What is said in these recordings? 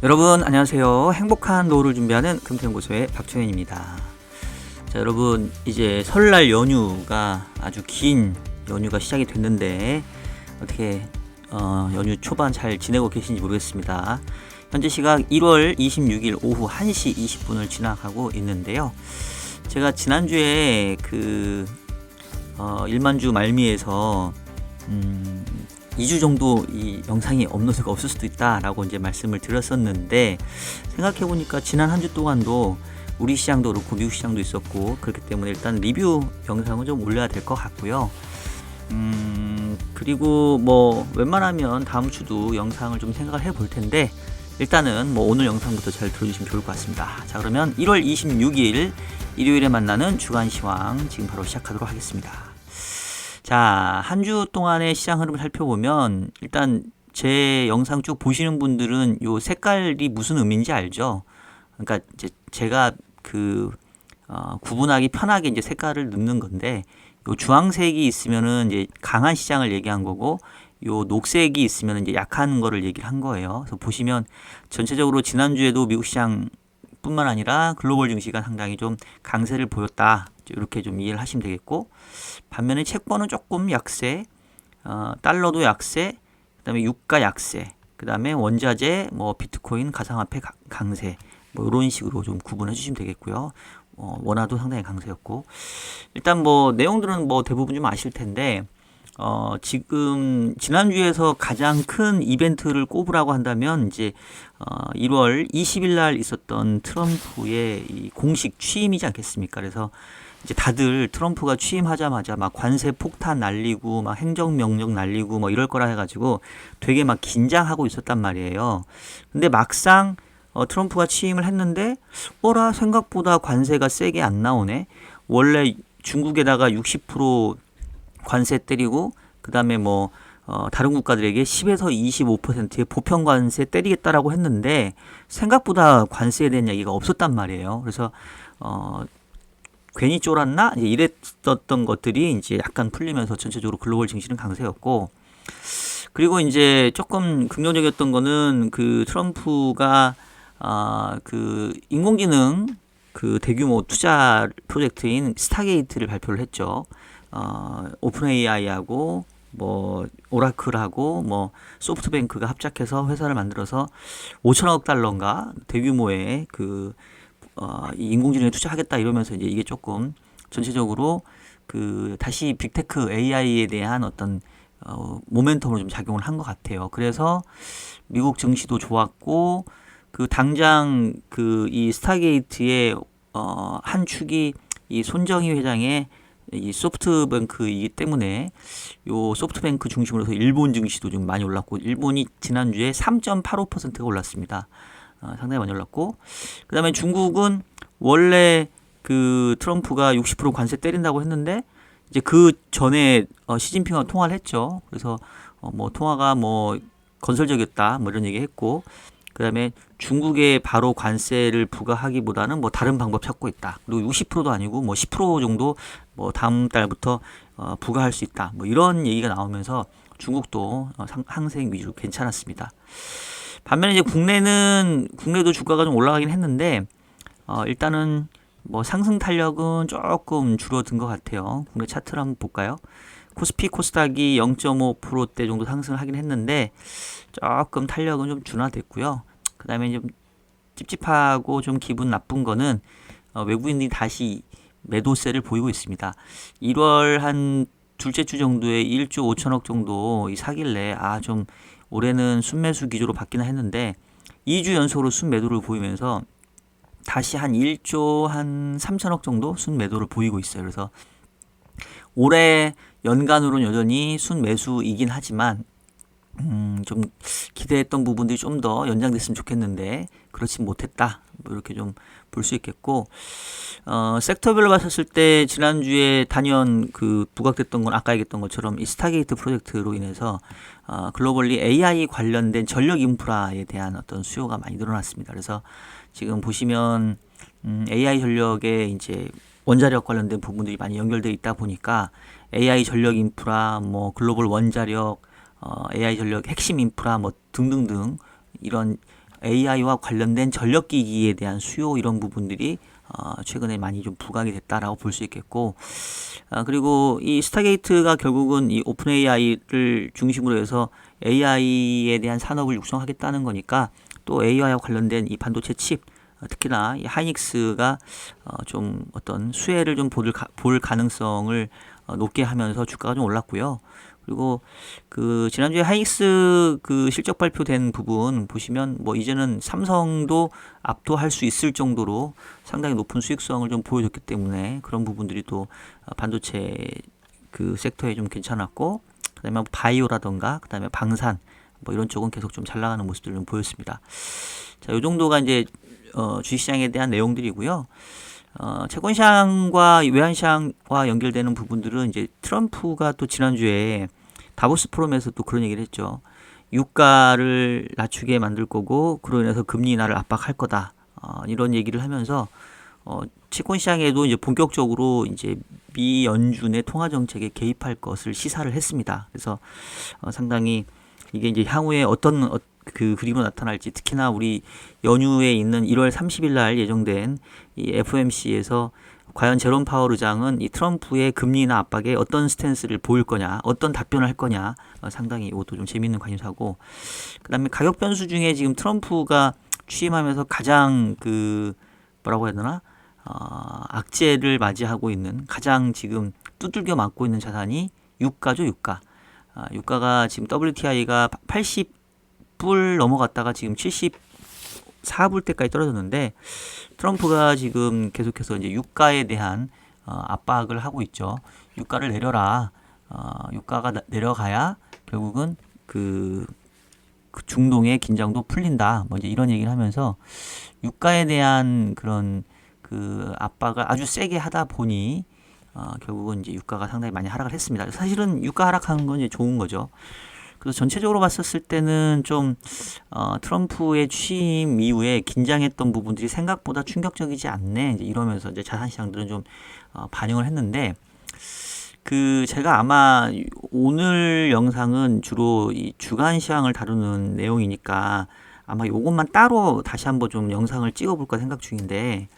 여러분 안녕하세요. 행복한 노후를 준비하는 금태연구소의 박종현입니다. 자, 여러분 이제 설날 연휴가 아주 긴 연휴가 시작이 됐는데 어떻게 연휴 초반 잘 지내고 계신지 모르겠습니다. 현재 시각 1월 26일 오후 1시 20분을 지나가고 있는데요. 제가 지난주에 일만주 말미에서 2주 정도 이 영상이 업로드가 없을 수도 있다라고 이제 말씀을 드렸었는데, 생각해보니까 지난 한 주 동안도 우리 시장도 그렇고 미국 시장도 있었고 그렇기 때문에 일단 리뷰 영상은 좀 올려야 될 것 같고요. 그리고 뭐 웬만하면 다음 주도 영상을 좀 생각을 해볼 텐데, 일단은 뭐 오늘 영상부터 잘 들어주시면 좋을 것 같습니다. 자, 그러면 1월 26일 일요일에 만나는 주간 시황 지금 바로 시작하도록 하겠습니다. 자, 한 주 동안의 시장 흐름을 살펴보면 일단 제 영상 쭉 보시는 분들은 요 색깔이 무슨 의미인지 알죠? 그러니까 이제 제가 구분하기 편하게 이제 색깔을 넣는 건데, 요 주황색이 있으면은 이제 강한 시장을 얘기한 거고, 요 녹색이 있으면 이제 약한 거를 얘기를 한 거예요. 그래서 보시면 전체적으로 지난주에도 미국 시장 뿐만 아니라 글로벌 증시가 상당히 좀 강세를 보였다, 이렇게 좀 이해를 하시면 되겠고, 반면에 채권은 조금 약세, 달러도 약세, 그다음에 유가 약세, 그다음에 원자재, 뭐 비트코인, 가상화폐 강세, 뭐 이런 식으로 좀 구분해 주시면 되겠고요. 원화도 상당히 강세였고, 일단 뭐 내용들은 뭐 대부분 좀 아실 텐데, 지금 지난주에서 가장 큰 이벤트를 꼽으라고 한다면 이제 1월 20일 날 있었던 트럼프의 이 공식 취임이지 않겠습니까? 그래서 이제 다들 트럼프가 취임하자마자 막 관세 폭탄 날리고 막 행정명령 날리고 뭐 이럴 거라 해가지고 되게 막 긴장하고 있었단 말이에요. 근데 막상 트럼프가 취임을 했는데 어라 생각보다 관세가 세게 안 나오네. 원래 중국에다가 60% 관세 때리고 그다음에 뭐 다른 국가들에게 10에서 25%의 보편 관세 때리겠다라고 했는데 생각보다 관세에 대한 이야기가 없었단 말이에요. 그래서 괜히 쫄았나? 이제 이랬었던 것들이 이제 약간 풀리면서 전체적으로 글로벌 증시는 강세였고, 그리고 이제 조금 긍정적이었던 거는 트럼프가 인공지능 대규모 투자 프로젝트인 스타게이트를 발표를 했죠. 오픈 AI하고 뭐 오라클하고 뭐 소프트뱅크가 합작해서 회사를 만들어서 5천억 달러인가 대규모의 이 인공지능에 투자하겠다 이러면서 이제 이게 조금 전체적으로 다시 빅테크 AI에 대한 어떤 모멘텀으로 좀 작용을 한 것 같아요. 그래서 미국 증시도 좋았고, 당장 이 스타게이트의 한 축이 이 손정희 회장의 이 소프트뱅크이기 때문에 요 소프트뱅크 중심으로 해서 일본 증시도 좀 많이 올랐고, 일본이 지난주에 3.85%가 올랐습니다. 상당히 많이 올랐고, 그 다음에 중국은 원래 트럼프가 60% 관세 때린다고 했는데 이제 그 전에 시진핑하고 통화를 했죠. 그래서 뭐 통화가 뭐 건설적이었다 뭐 이런 얘기 했고, 그 다음에 중국에 바로 관세를 부과하기보다는 뭐 다른 방법 찾고 있다. 그리고 60%도 아니고 뭐 10% 정도 뭐 다음 달부터 부과할 수 있다. 뭐 이런 얘기가 나오면서 중국도 항생 위주로 괜찮았습니다. 반면에 이제 국내도 주가가 좀 올라가긴 했는데 일단은 뭐 상승 탄력은 조금 줄어든 것 같아요. 국내 차트를 한번 볼까요? 코스피 코스닥이 0.5%대 정도 상승을 하긴 했는데 조금 탄력은 좀 둔화됐고요. 그 다음에 좀 찝찝하고 좀 기분 나쁜 거는 외국인들이 다시 매도세를 보이고 있습니다. 1월 한 둘째 주 정도에 1조 5천억 정도 사길래 좀 올해는 순매수 기조로 바뀌나 했는데 2주 연속으로 순매도를 보이면서 다시 한 1조 한 3천억 정도 순매도를 보이고 있어요. 그래서 올해 연간으로는 여전히 순매수이긴 하지만 좀 기대했던 부분들이 좀 더 연장됐으면 좋겠는데 그렇지 못했다, 뭐 이렇게 좀 볼 수 있겠고, 섹터별로 봤었을 때 지난주에 단연 부각됐던 건 아까 얘기했던 것처럼 이 스타게이트 프로젝트로 인해서 글로벌리 AI 관련된 전력 인프라에 대한 어떤 수요가 많이 늘어났습니다. 그래서 지금 보시면 AI 전력에 이제 원자력 관련된 부분들이 많이 연결되어 있다 보니까 AI 전력 인프라, 뭐 글로벌 원자력, AI 전력 핵심 인프라 뭐 등등등 이런 AI와 관련된 전력기기에 대한 수요 이런 부분들이 최근에 많이 좀 부각이 됐다라고 볼 수 있겠고, 그리고 이 스타게이트가 결국은 이 오픈 AI를 중심으로 해서 AI에 대한 산업을 육성하겠다는 거니까 또 AI와 관련된 이 반도체 칩, 특히나 이 하이닉스가 좀 어떤 수혜를 좀 볼 가능성을 높게 하면서 주가가 좀 올랐고요. 그리고 그 지난주에 하이닉스 그 실적 발표된 부분 보시면 뭐 이제는 삼성도 압도할 수 있을 정도로 상당히 높은 수익성을 좀 보여줬기 때문에 그런 부분들이 또 반도체 그 섹터에 좀 괜찮았고, 그다음에 바이오라던가 그다음에 방산 뭐 이런 쪽은 계속 좀 잘 나가는 모습들을 좀 보였습니다. 자, 요 정도가 이제 주식시장에 대한 내용들이고요. 채권시장과 외환시장과 연결되는 부분들은 이제 트럼프가 또 지난주에 다보스 포럼에서 또 그런 얘기를 했죠. 유가를 낮추게 만들 거고 그로 인해서 금리 인하를 압박할 거다. 이런 얘기를 하면서 채권시장에도 이제 본격적으로 이제 미 연준의 통화 정책에 개입할 것을 시사를 했습니다. 그래서 상당히 이게 이제 향후에 어떤 그 그림으로 나타날지, 특히나 우리 연휴에 있는 1월 30일 날 예정된 이 FOMC에서 과연 제롬 파월 의장은 이 트럼프의 금리 인하 압박에 어떤 스탠스를 보일 거냐, 어떤 답변을 할 거냐, 상당히 이것도 좀 재미있는 관심사고, 그다음에 가격 변수 중에 지금 트럼프가 취임하면서 가장 그 뭐라고 해야 되나, 악재를 맞이하고 있는, 가장 지금 두들겨 맞고 있는 자산이 유가죠, 유가. 유가가 지금 WTI가 80불 넘어갔다가 지금 74불 때까지 떨어졌는데, 트럼프가 지금 계속해서 이제 유가에 대한 압박을 하고 있죠. 유가를 내려라. 유가가 내려가야 결국은 그 중동의 긴장도 풀린다. 뭐 이제 이런 얘기를 하면서 유가에 대한 그런 그 압박을 아주 세게 하다 보니 결국은 이제 유가가 상당히 많이 하락을 했습니다. 사실은 유가 하락하는 건 이제 좋은 거죠. 그래서 전체적으로 봤었을 때는 좀 트럼프의 취임 이후에 긴장했던 부분들이 생각보다 충격적이지 않네, 이제 이러면서 이제 자산시장들은 좀 반영을 했는데, 그 제가 아마 오늘 영상은 주로 이 주간 시황을 다루는 내용이니까 아마 요것만 따로 다시 한번 좀 영상을 찍어볼까 생각 중인데,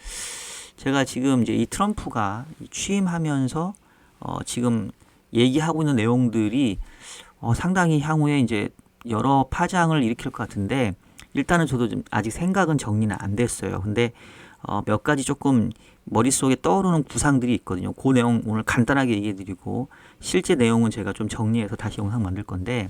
제가 지금 이제 이 트럼프가 취임하면서 지금 얘기하고 있는 내용들이 상당히 향후에 이제 여러 파장을 일으킬 것 같은데, 일단은 저도 좀 아직 생각은 정리는 안 됐어요. 근데 몇 가지 조금 머릿속에 떠오르는 구상들이 있거든요. 그 내용 오늘 간단하게 얘기해 드리고, 실제 내용은 제가 좀 정리해서 다시 영상 만들 건데,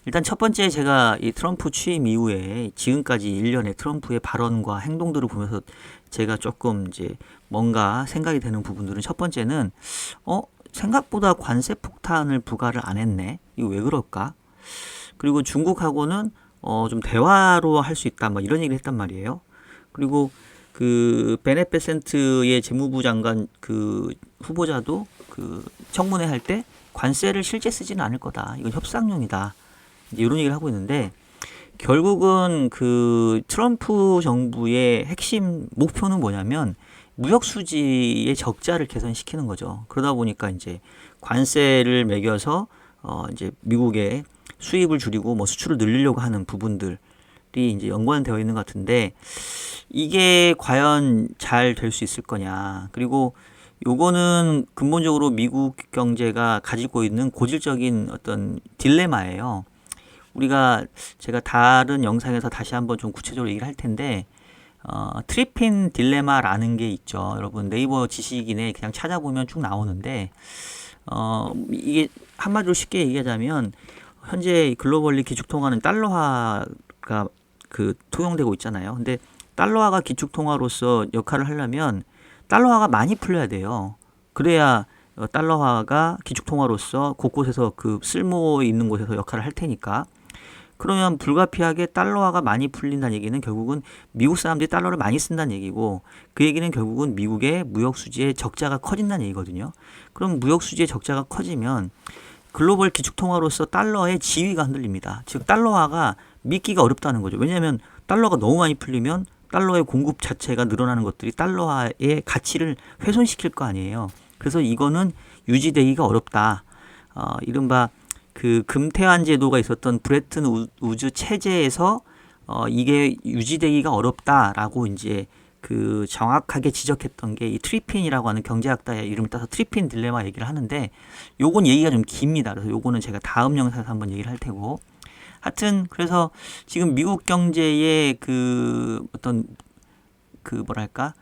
일단 첫 번째, 제가 이 트럼프 취임 이후에 지금까지 1년의 트럼프의 발언과 행동들을 보면서 제가 조금 이제 뭔가 생각이 되는 부분들은, 첫 번째는 생각보다 관세 폭탄을 부과를 안 했네. 이거 왜 그럴까? 그리고 중국하고는 좀 대화로 할 수 있다. 뭐 이런 얘기를 했단 말이에요. 그리고 그 베네페센트의 재무부 장관 그 후보자도 그 청문회 할 때 관세를 실제 쓰지는 않을 거다. 이건 협상용이다. 이제 이런 얘기를 하고 있는데, 결국은 그 트럼프 정부의 핵심 목표는 뭐냐면 무역 수지의 적자를 개선시키는 거죠. 그러다 보니까 이제 관세를 매겨서 이제 미국의 수입을 줄이고 뭐 수출을 늘리려고 하는 부분들이 이제 연관되어 있는 것 같은데, 이게 과연 잘 될 수 있을 거냐. 그리고 요거는 근본적으로 미국 경제가 가지고 있는 고질적인 어떤 딜레마예요. 제가 다른 영상에서 다시 한번 좀 구체적으로 얘기를 할 텐데, 트리핀 딜레마라는 게 있죠. 여러분 네이버 지식인에 그냥 찾아보면 쭉 나오는데, 이게 한마디로 쉽게 얘기하자면, 현재 글로벌리 기축통화는 달러화가 그 통용되고 있잖아요. 근데 달러화가 기축통화로서 역할을 하려면 달러화가 많이 풀려야 돼요. 그래야 달러화가 기축통화로서 곳곳에서 그 쓸모 있는 곳에서 역할을 할 테니까. 그러면 불가피하게 달러화가 많이 풀린다는 얘기는 결국은 미국 사람들이 달러를 많이 쓴다는 얘기고, 그 얘기는 결국은 미국의 무역 수지의 적자가 커진다는 얘기거든요. 그럼 무역 수지의 적자가 커지면 글로벌 기축통화로서 달러의 지위가 흔들립니다. 즉 달러화가 믿기가 어렵다는 거죠. 왜냐하면 달러가 너무 많이 풀리면 달러의 공급 자체가 늘어나는 것들이 달러화의 가치를 훼손시킬 거 아니에요. 그래서 이거는 유지되기가 어렵다. 이른바 그 금태환 제도가 있었던 브레튼 우즈 체제에서 이게 유지되기가 어렵다라고 이제 그 정확하게 지적했던 게 이 트리핀이라고 하는 경제학자의 이름을 따서 트리핀 딜레마 얘기를 하는데 요건 얘기가 좀 깁니다. 그래서 요거는 제가 다음 영상에서 한번 얘기를 할 테고 하여튼 그래서 지금 미국 경제의 그 어떤 그 뭐랄까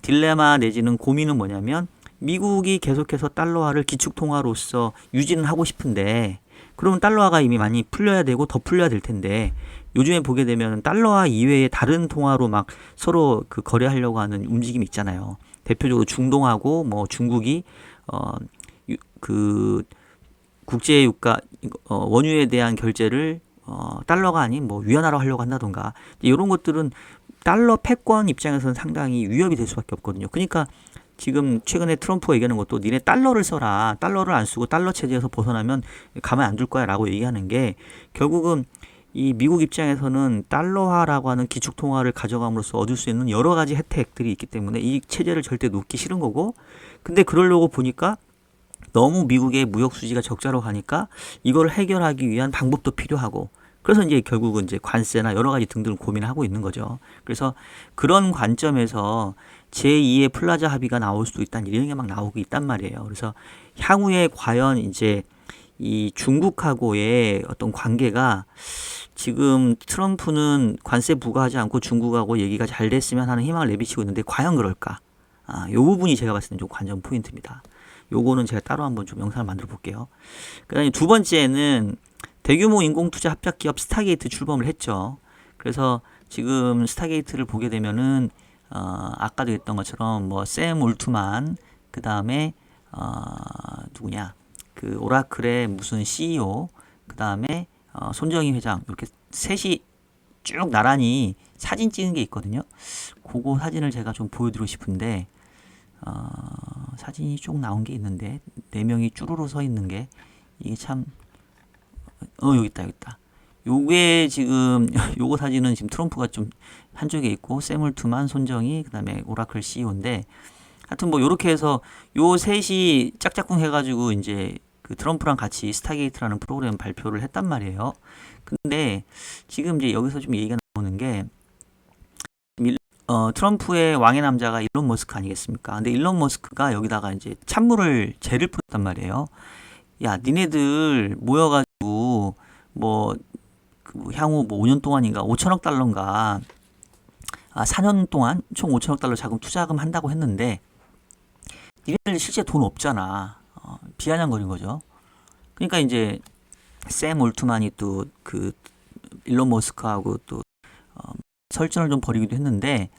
딜레마 내지는 고민은 뭐냐면 미국이 계속해서 달러화를 기축통화로서 유지는 하고 싶은데 그러면 달러화가 이미 많이 풀려야 되고 더 풀려야 될 텐데 요즘에 보게 되면 달러화 이외에 다른 통화로 막 서로 그 거래하려고 하는 움직임이 있잖아요. 대표적으로 중동하고 뭐 중국이 그 국제 유가 원유에 대한 결제를 달러가 아닌 뭐 위안화로 하려고 한다던가 이런 것들은 달러 패권 입장에서는 상당히 위협이 될 수밖에 없거든요. 그러니까 지금 최근에 트럼프가 얘기하는 것도 니네 달러를 써라. 달러를 안 쓰고 달러 체제에서 벗어나면 가만 안 둘 거야 라고 얘기하는 게 결국은 이 미국 입장에서는 달러화라고 하는 기축통화를 가져감으로써 얻을 수 있는 여러 가지 혜택들이 있기 때문에 이 체제를 절대 놓기 싫은 거고 근데 그러려고 보니까 너무 미국의 무역 수지가 적자로 가니까 이걸 해결하기 위한 방법도 필요하고 그래서 이제 결국은 이제 관세나 여러 가지 등등을 고민을 하고 있는 거죠. 그래서 그런 관점에서 제2의 플라자 합의가 나올 수도 있다는 이런 게 막 나오고 있단 말이에요. 그래서 향후에 과연 이제 이 중국하고의 어떤 관계가 지금 트럼프는 관세 부과하지 않고 중국하고 얘기가 잘 됐으면 하는 희망을 내비치고 있는데 과연 그럴까? 요 부분이 제가 봤을 때는 좀 관전 포인트입니다. 요거는 제가 따로 한번 좀 영상을 만들어 볼게요. 그다음에 두 번째는 대규모 인공투자 합작 기업 스타게이트 출범을 했죠. 그래서 지금 스타게이트를 보게 되면은 아까도 했던 것처럼 뭐 샘 올트만 그다음에 누구냐? 그 오라클의 무슨 CEO 그다음에 손정희 회장 이렇게 셋이 쭉 나란히 사진 찍은 게 있거든요. 그거 사진을 제가 좀 보여드리고 싶은데 사진이 쭉 나온 게 있는데 네 명이 쭈루루 서 있는 게 이게 참 여기 있다 여기 있다. 요게 지금 요거 사진은 지금 트럼프가 좀 한쪽에 있고 세물투만 손정희 그다음에 오라클 CEO인데 하여튼 뭐 요렇게 해서 요 셋이 짝짝꿍 해가지고 이제 그 트럼프랑 같이 스타게이트라는 프로그램 발표를 했단 말이에요. 근데 지금 이제 여기서 좀 얘기가 나오는 게 트럼프의 왕의 남자가 일론 머스크 아니겠습니까? 근데 일론 머스크가 여기다가 이제 찬물을 재를 뿌렸단 말이에요. 야, 니네들 모여가지고 그 향후 뭐 5년 동안인가 5천억 달러인가 4년 동안 총 5천억 달러 자금 투자금 한다고 했는데 니네들 실제 돈 없잖아. 비아냥거린 거죠. 그러니까 이제 샘 올트만이 또 그 일론 머스크하고 또 설전을 좀 벌이기도 했는데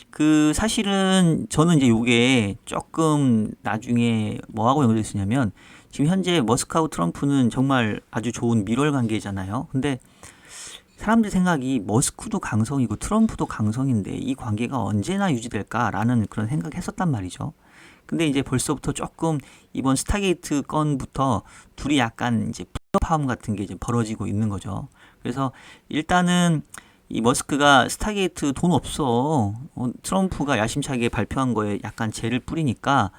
그 사실은 저는 이제 요게 조금 나중에 뭐하고 연결돼 있으냐면 지금 현재 머스크하고 트럼프는 정말 아주 좋은 밀월 관계잖아요. 근데 사람들 생각이 머스크도 강성이고 트럼프도 강성인데 이 관계가 언제나 유지될까라는 그런 생각을 했었단 말이죠. 근데 이제 벌써부터 조금 이번 스타게이트 건부터 둘이 약간 이제 부협함 같은 게 이제 벌어지고 있는 거죠. 그래서 일단은 이 머스크가 스타게이트 돈 없어. 트럼프가 야심차게 발표한 거에 약간 재를 뿌리니까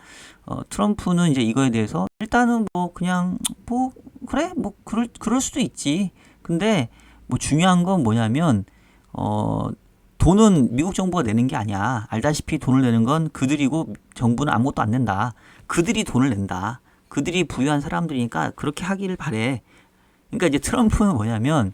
트럼프는 이제 이거에 대해서 일단은 뭐 그냥 뭐 그래 뭐 그럴 수도 있지. 근데 뭐 중요한 건 뭐냐면 돈은 미국 정부가 내는 게 아니야. 알다시피 돈을 내는 건 그들이고 정부는 아무것도 안 낸다. 그들이 돈을 낸다. 그들이 부유한 사람들이니까 그렇게 하기를 바래. 그러니까 이제 트럼프는 뭐냐면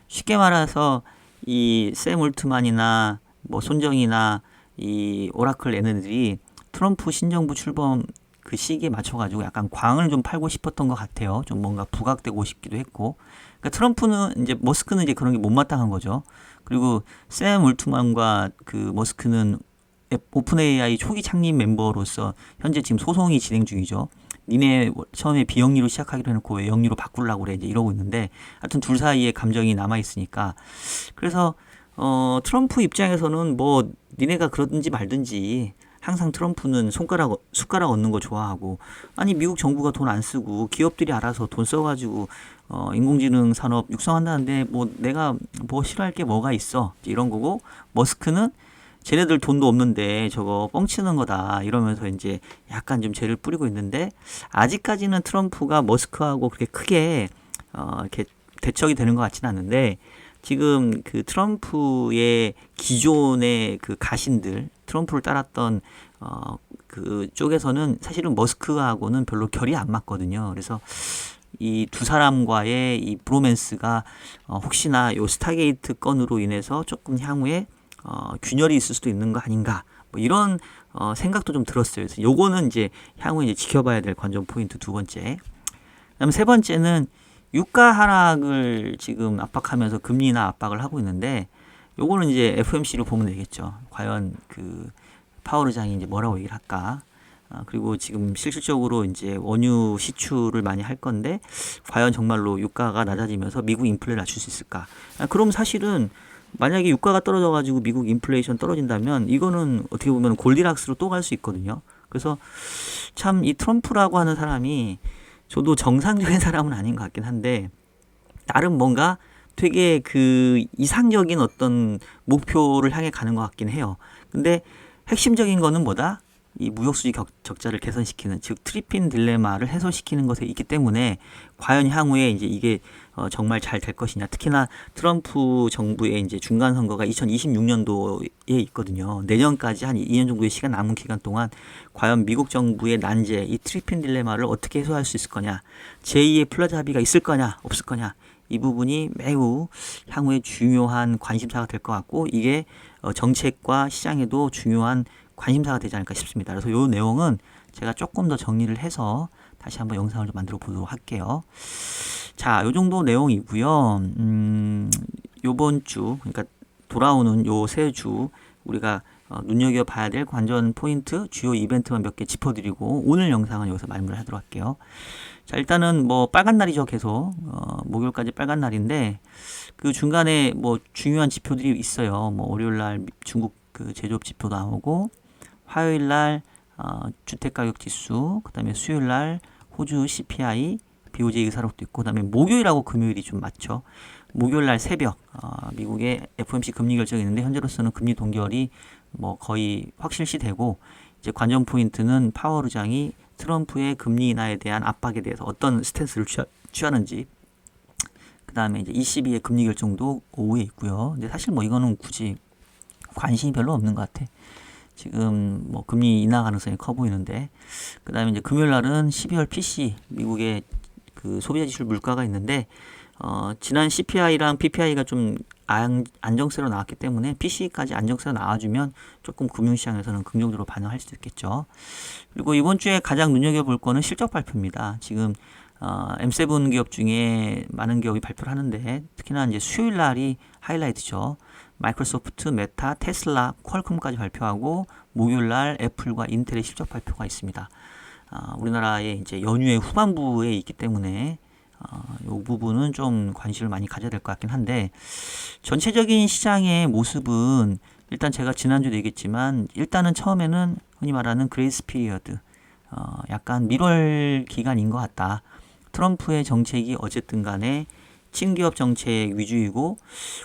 쉽게 말해서 이 샘 올트만이나 뭐 손정이나 이 오라클 얘네들이 트럼프 신정부 출범 그 시기에 맞춰가지고 약간 광을 좀 팔고 싶었던 것 같아요. 좀 뭔가 부각되고 싶기도 했고. 그러니까 트럼프는 이제 머스크는 이제 그런 게 못마땅한 거죠. 그리고 샘 올트만과 그 머스크는 오픈 AI 초기 창립 멤버로서 현재 지금 소송이 진행 중이죠. 니네 처음에 비영리로 시작하기로 해놓고 왜 영리로 바꾸려고 그래 이제 이러고 있는데 하여튼 둘 사이에 감정이 남아 있으니까 그래서 트럼프 입장에서는 뭐 니네가 그러든지 말든지 항상 트럼프는 숟가락 얻는 거 좋아하고 아니 미국 정부가 돈 안 쓰고 기업들이 알아서 돈 써가지고 인공지능 산업 육성한다는데 뭐 내가 뭐 싫어할 게 뭐가 있어 이런 거고 머스크는 쟤네들 돈도 없는데 저거 뻥치는 거다 이러면서 이제 약간 좀 죄를 뿌리고 있는데 아직까지는 트럼프가 머스크하고 그렇게 크게 이렇게 대척이 되는 것 같지는 않는데 지금 그 트럼프의 기존의 그 가신들, 트럼프를 따랐던 그 쪽에서는 사실은 머스크하고는 별로 결이 안 맞거든요. 그래서 이 두 사람과의 이 브로맨스가 혹시나 요 스타게이트 건으로 인해서 조금 향후에 균열이 있을 수도 있는 거 아닌가, 뭐 이런 생각도 좀 들었어요. 그래서 요거는 이제 향후에 이제 지켜봐야 될 관전 포인트 두 번째. 그다음 세 번째는 유가 하락을 지금 압박하면서 금리 인하 압박을 하고 있는데, 요거는 이제 FOMC로 보면 되겠죠. 과연 그 파월 의장이 이제 뭐라고 얘기를 할까? 그리고 지금 실질적으로 이제 원유 시추를 많이 할 건데, 과연 정말로 유가가 낮아지면서 미국 인플레를 낮출 수 있을까? 그럼 사실은 만약에 유가가 떨어져가지고 미국 인플레이션 떨어진다면 이거는 어떻게 보면 골디락스로 또 갈 수 있거든요. 그래서 참 이 트럼프라고 하는 사람이, 저도 정상적인 사람은 아닌 것 같긴 한데 나름 뭔가 되게 그 이상적인 어떤 목표를 향해 가는 것 같긴 해요. 근데 핵심적인 거는 뭐다? 이 무역수지 적자를 개선시키는, 즉 트리핀 딜레마를 해소시키는 것에 있기 때문에 과연 향후에 이제 이게 정말 잘 될 것이냐. 특히나 트럼프 정부의 이제 중간 선거가 2026년도에 있거든요. 내년까지 한 2년 정도의 시간 남은 기간 동안 과연 미국 정부의 난제, 이 트리핀 딜레마를 어떻게 해소할 수 있을 거냐, 제2의 플라자 합의가 있을 거냐 없을 거냐, 이 부분이 매우 향후에 중요한 관심사가 될 것 같고, 이게 정책과 시장에도 중요한 관심사가 되지 않을까 싶습니다. 그래서 이 내용은 제가 조금 더 정리를 해서 다시 한번 영상을 좀 만들어 보도록 할게요. 자, 요 정도 내용이고요. 요번 주, 그러니까 돌아오는 요 세 주 우리가 눈여겨봐야 될 관전 포인트, 주요 이벤트만 몇 개 짚어드리고 오늘 영상은 여기서 마무리를 하도록 할게요. 자, 일단은 뭐 빨간 날이죠. 계속 목요일까지 빨간 날인데, 그 중간에 뭐 중요한 지표들이 있어요. 뭐 월요일 날 중국 그 제조업 지표 나오고, 화요일 날 주택가격 지수, 그다음에 수요일 날 호주 CPI, BOJ 의사록도 있고, 그다음에 목요일하고 금요일이 좀 맞죠. 목요일 날 새벽 미국의 FOMC 금리 결정이 있는데, 현재로서는 금리 동결이 뭐 거의 확실시 되고, 이제 관전 포인트는 파월 의장이 트럼프의 금리 인하에 대한 압박에 대해서 어떤 스탠스를 취하는지, 그 다음에 이제 ECB의 금리 결정도 오후에 있고요. 근데 사실 뭐 이거는 굳이 관심이 별로 없는 것 같아. 지금 뭐 금리 인하 가능성이 커 보이는데, 그 다음에 이제 금요일 날은 12월 PC 미국의 그 소비자 지출 물가가 있는데, 지난 CPI랑 PPI가 좀 안정세로 나왔기 때문에 PC까지 안정세로 나와주면 조금 금융시장에서는 긍정적으로 반응할 수도 있겠죠. 그리고 이번 주에 가장 눈여겨볼 거는 실적 발표입니다. 지금 M7 기업 중에 많은 기업이 발표를 하는데, 특히나 이제 수요일 날이 하이라이트죠. 마이크로소프트, 메타, 테슬라, 퀄컴까지 발표하고, 목요일 날 애플과 인텔의 실적 발표가 있습니다. 우리나라의 이제 연휴의 후반부에 있기 때문에 이 부분은 좀 관심을 많이 가져야 될 것 같긴 한데, 전체적인 시장의 모습은 일단 제가 지난주도 얘기했지만, 일단은 처음에는 흔히 말하는 그레이스 피리어드, 약간 밀월 기간인 것 같다. 트럼프의 정책이 어쨌든 간에 친기업 정책 위주이고,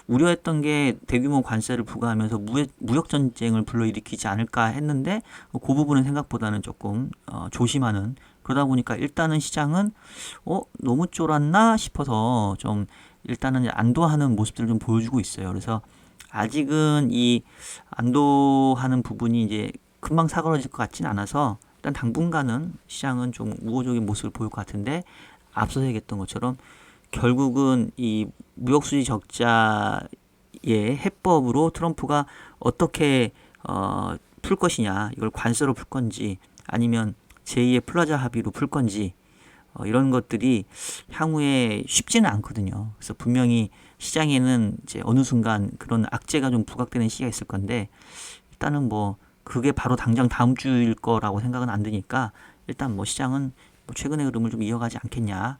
우려했던 게 대규모 관세를 부과하면서 무역 전쟁을 불러일으키지 않을까 했는데, 그 부분은 생각보다는 조금 조심하는, 그러다 보니까 일단은 시장은 너무 쫄았나 싶어서 좀 일단은 안도하는 모습들을 좀 보여주고 있어요. 그래서 아직은 이 안도하는 부분이 이제 금방 사그러질 것 같진 않아서, 일단 당분간은 시장은 좀 우호적인 모습을 보일 것 같은데, 앞서서 얘기했던 것처럼 결국은 이 무역수지 적자의 해법으로 트럼프가 어떻게 풀 것이냐, 이걸 관세로 풀 건지 아니면 제2의 플라자 합의로 풀 건지, 이런 것들이 향후에 쉽지는 않거든요. 그래서 분명히 시장에는 이제 어느 순간 그런 악재가 좀 부각되는 시기가 있을 건데, 일단은 뭐 그게 바로 당장 다음 주일 거라고 생각은 안 드니까, 일단 뭐 시장은 뭐 최근의 흐름을 좀 이어가지 않겠냐,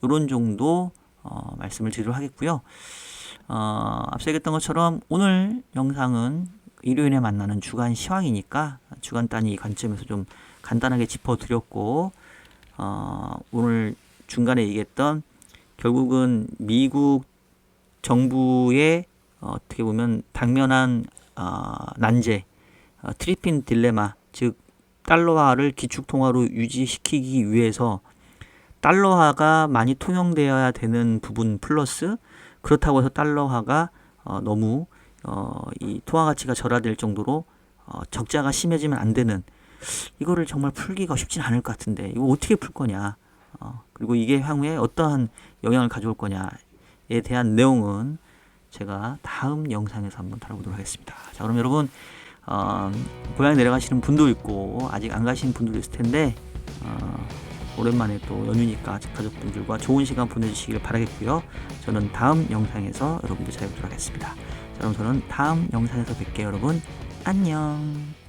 이런 정도 말씀을 드리도록 하겠고요. 앞서 얘기했던 것처럼 오늘 영상은 일요일에 만나는 주간 시황이니까 주간 단위 관점에서 좀 간단하게 짚어드렸고, 오늘 중간에 얘기했던 결국은 미국 정부의 어떻게 보면 당면한 난제, 트리핀 딜레마, 즉 달러화를 기축통화로 유지시키기 위해서 달러화가 많이 통용되어야 되는 부분 플러스 그렇다고 해서 달러화가 너무 이 통화 가치가 절하될 정도로 적자가 심해지면 안 되는, 이거를 정말 풀기가 쉽진 않을 것 같은데 이거 어떻게 풀 거냐, 그리고 이게 향후에 어떠한 영향을 가져올 거냐에 대한 내용은 제가 다음 영상에서 한번 다뤄보도록 하겠습니다. 자, 그럼 여러분 고향에 내려가시는 분도 있고 아직 안 가신 분들도 있을 텐데 오랜만에 또 연휴니까 가족분들과 좋은 시간 보내주시길 바라겠고요. 저는 다음 영상에서 여러분들 찾아뵙도록 하겠습니다. 자, 그럼 저는 다음 영상에서 뵐게요. 여러분 안녕.